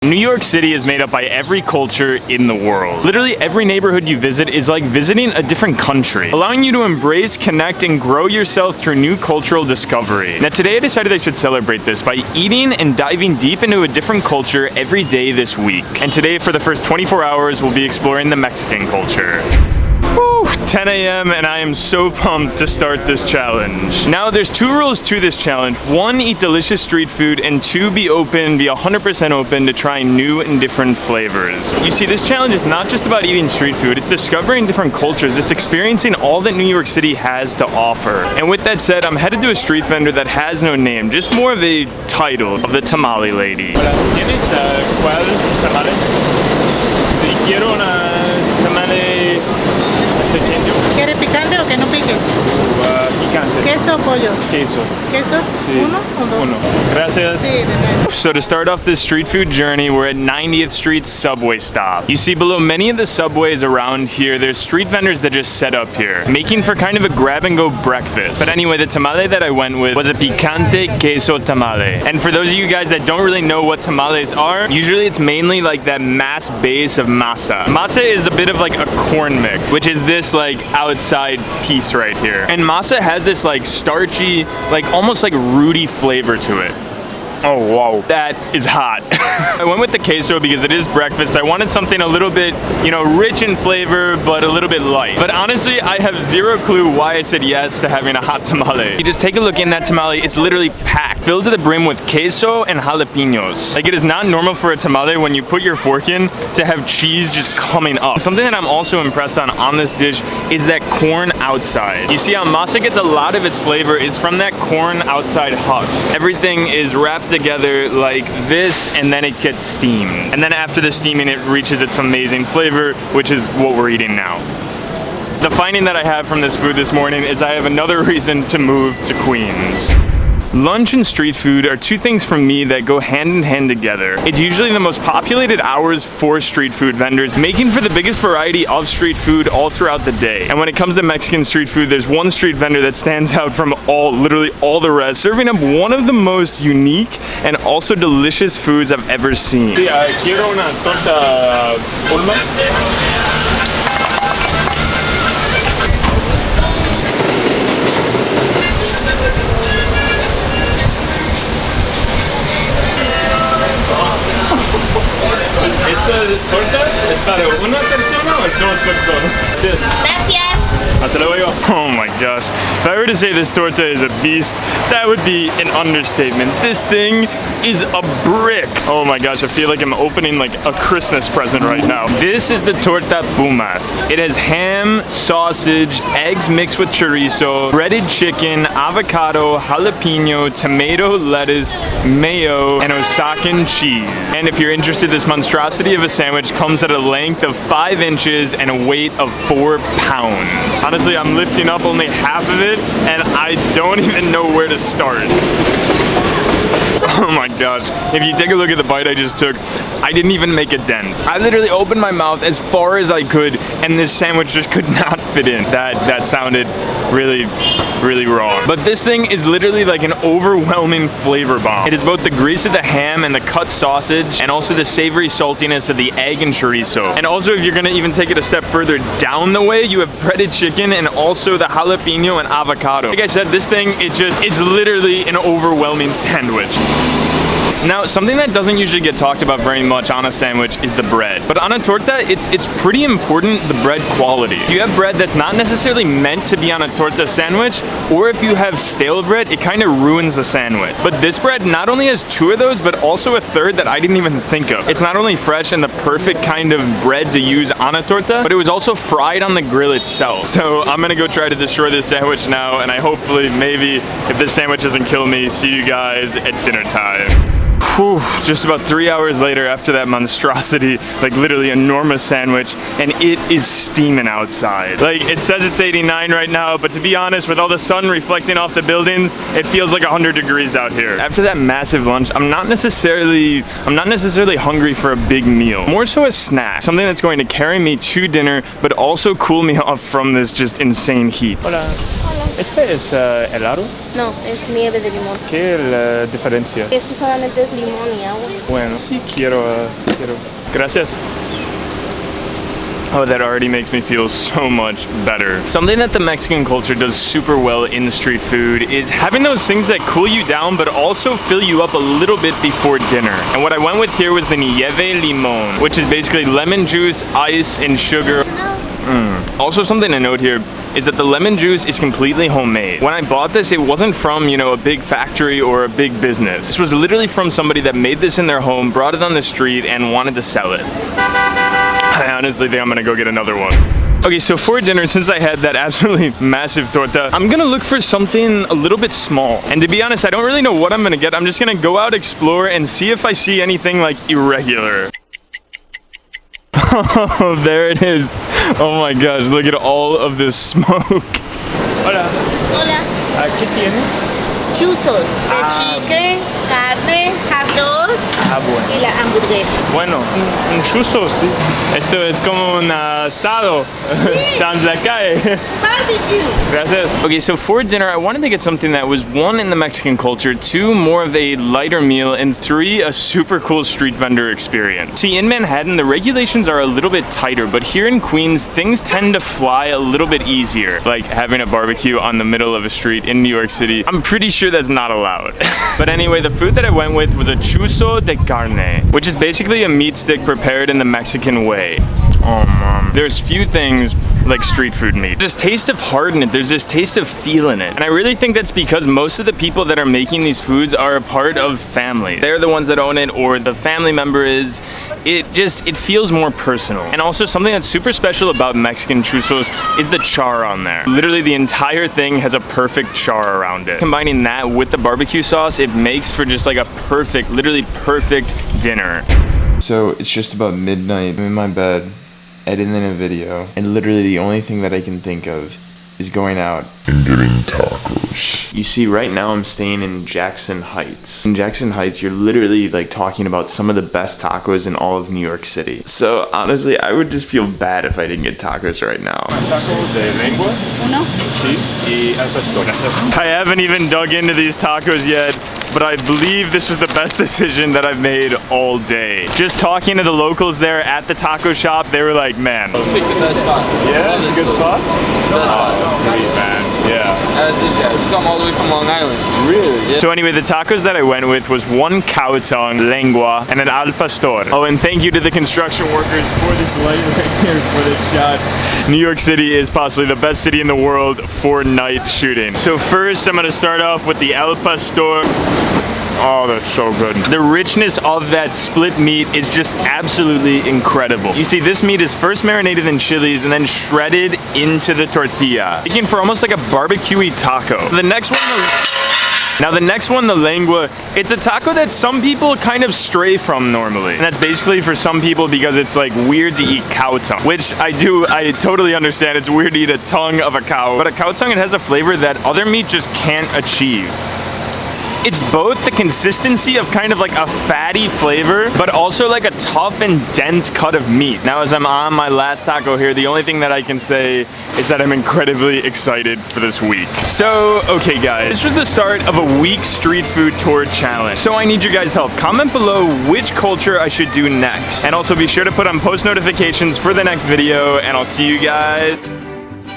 New York City is made up by every culture in the world. Literally every neighborhood you visit is like visiting a different country, allowing you to embrace, connect, and grow yourself through new cultural discovery. Now today I decided I should celebrate this by eating and diving deep into a different culture every day this week. And today for the first 24 hours we'll be exploring the Mexican culture. 10 a.m. and I am so pumped to start this challenge. Now there's two rules to this challenge. One, eat delicious street food, and two, be 100% open to trying new and different flavors. You see, this challenge is not just about eating street food, it's discovering different cultures, it's experiencing all that New York City has to offer. And with that said, I'm headed to a street vendor that has no name, just more of a title of the Tamale lady. Hola, ¿tienes cuál tamale? Si quiero una tamale pequeño. ¿Quiere picante o que no pique? Picante. ¿Queso o pollo? Queso. ¿Queso? Sí. ¿Uno o dos? Uno. Gracias. Sí, de nada. So to start off this street food journey, we're at 90th Street subway stop. You see, below many of the subways around here, there's street vendors that just set up here, making for kind of a grab-and-go breakfast. But anyway, the tamale that I went with was a picante queso tamale. And for those of you guys that don't really know what tamales are, usually it's mainly like that mass base of masa. Masa is a bit of like a corn mix, which is this like outside piece right here. And masa has this like starchy, like almost like rooty flavor to it. Oh wow, that is hot. I went with the queso because it is breakfast. I wanted something a little bit, you know, rich in flavor, but a little bit light. But honestly, I have zero clue why I said yes to having a hot tamale. You just take a look in that tamale, it's literally packed, filled to the brim with queso and jalapenos. Like, it is not normal for a tamale when you put your fork in to have cheese just coming up. Something that I'm also impressed on this dish is that corn outside. You see how masa gets a lot of its flavor is from that corn outside husk. Everything is wrapped together like this, and then it gets steamed. And then after the steaming, it reaches its amazing flavor, which is what we're eating now. The finding that I have from this food this morning is I have another reason to move to Queens. Lunch and street food are two things for me that go hand in hand together. It's usually the most populated hours for street food vendors, making for the biggest variety of street food all throughout the day. And when it comes to Mexican street food, there's one street vendor that stands out from literally all the rest, serving up one of the most unique and also delicious foods I've ever seen. Sí, quiero una torta Pumas. ¿Esta torta es para una persona o dos personas? Gracias. Hasta luego. Oh my gosh. If I were to say this torta is a beast, that would be an understatement. This thing is a brick. Oh my gosh, I feel like I'm opening like a Christmas present right now. This is the Torta Pumas. It has ham, sausage, eggs mixed with chorizo, breaded chicken, avocado, jalapeno, tomato, lettuce, mayo, and Oaxacan cheese. And if you're interested, this monstrosity of a sandwich comes at a length of 5 inches and a weight of 4 pounds. Honestly, I'm lifting up only half of it, and I don't even know where to start. Oh my gosh. If you take a look at the bite I just took, I didn't even make a dent. I literally opened my mouth as far as I could, and this sandwich just could not fit in. That sounded really wrong. But this thing is literally like an overwhelming flavor bomb. It is both the grease of the ham and the cut sausage, and also the savory saltiness of the egg and chorizo. And also, if you're gonna even take it a step further down the way, you have breaded chicken and also the jalapeno and avocado. Like I said, this thing, it's literally an overwhelming sandwich. Now, something that doesn't usually get talked about very much on a sandwich is the bread. But on a torta, it's pretty important, the bread quality. If you have bread that's not necessarily meant to be on a torta sandwich, or if you have stale bread, it kind of ruins the sandwich. But this bread not only has 2 of those, but also a third that I didn't even think of. It's not only fresh and the perfect kind of bread to use on a torta, but it was also fried on the grill itself. So I'm gonna go try to destroy this sandwich now, and I hopefully, maybe, if this sandwich doesn't kill me, see you guys at dinner time. Whew, just about 3 hours later after that monstrosity, like literally enormous sandwich, and it is steaming outside. Like, it says it's 89 right now, but to be honest, with all the sun reflecting off the buildings, it feels like 100 degrees out here. After that massive lunch, I'm not necessarily hungry for a big meal. More so a snack, something that's going to carry me to dinner, but also cool me off from this just insane heat. Hola. Este es helado. No, es nieve de limón. ¿Qué es la diferencia? Esto solamente es limón y agua. Bueno, sí quiero. Gracias. Oh, that already makes me feel so much better. Something that the Mexican culture does super well in street food is having those things that cool you down but also fill you up a little bit before dinner. And what I went with here was the nieve limon, which is basically lemon juice, ice, and sugar. Also, something to note here is that the lemon juice is completely homemade. When I bought this, it wasn't from, a big factory or a big business. This was literally from somebody that made this in their home, brought it on the street, and wanted to sell it. I honestly think I'm gonna go get another one. Okay, so for dinner, since I had that absolutely massive torta, I'm gonna look for something a little bit small. And to be honest, I don't really know what I'm gonna get. I'm just gonna go out, explore, and see if I see anything like irregular. Oh, there it is. Oh my gosh, look at all of this smoke. Hola. Hola. ¿Qué tienes? Chuzos de chicken, carne, hot dogs Bueno. y la hamburguesa. Bueno, un chuzo, sí. Esto es como un asado. Down la calle. Barbecue. Gracias. Okay, so for dinner, I wanted to get something that was 1, in the Mexican culture, 2, more of a lighter meal, and 3, a super cool street vendor experience. See, in Manhattan, the regulations are a little bit tighter, but here in Queens, things tend to fly a little bit easier. Like having a barbecue on the middle of a street in New York City. I'm pretty sure that's not allowed. But anyway, the food that I went with was a chuzo de carne, which is basically a meat stick prepared in the Mexican way. There's few things like street food meat. There's this taste of heart in it. There's this taste of feel in it. And I really think that's because most of the people that are making these foods are a part of family. They're the ones that own it, or the family member is. It feels more personal. And also something that's super special about Mexican chuzos is the char on there. Literally the entire thing has a perfect char around it. Combining that with the barbecue sauce, it makes for just like a perfect, literally perfect dinner. So it's just about midnight. I'm in my bed, editing a video, and literally the only thing that I can think of is going out and getting tacos. You see, right now I'm staying in Jackson Heights. In Jackson Heights, you're literally like talking about some of the best tacos in all of New York City. So honestly, I would just feel bad if I didn't get tacos right now. Taco de lengua. Uno. Sí. Y al pastor. I haven't even dug into these tacos yet, but I believe this was the best decision that I've made all day. Just talking to the locals there at the taco shop, they were like, man. Pick the best spot. Yeah, it's a good spot? Best spot. Sweet, man. Yeah. As these guys. We come all the way from Long Island. Really? Yeah. So anyway, the tacos that I went with was 1 cow tongue, lengua, and an al pastor. Oh, and thank you to the construction workers for this light right here, for this shot. New York City is possibly the best city in the world for night shooting. So first, I'm gonna start off with the al pastor. Oh, that's so good. The richness of that split meat is just absolutely incredible. You see, this meat is first marinated in chilies and then shredded into the tortilla, making for almost like a barbecue-y taco. The next one, the lengua, it's a taco that some people kind of stray from normally. And that's basically for some people because it's like weird to eat cow tongue, which I totally understand. It's weird to eat a tongue of a cow, but a cow tongue, it has a flavor that other meat just can't achieve. It's both the consistency of kind of like a fatty flavor, but also like a tough and dense cut of meat. Now, as I'm on my last taco here, the only thing that I can say is that I'm incredibly excited for this week. So, okay guys, this was the start of a week street food tour challenge. So I need your guys' help. Comment below which culture I should do next. And also be sure to put on post notifications for the next video, and I'll see you guys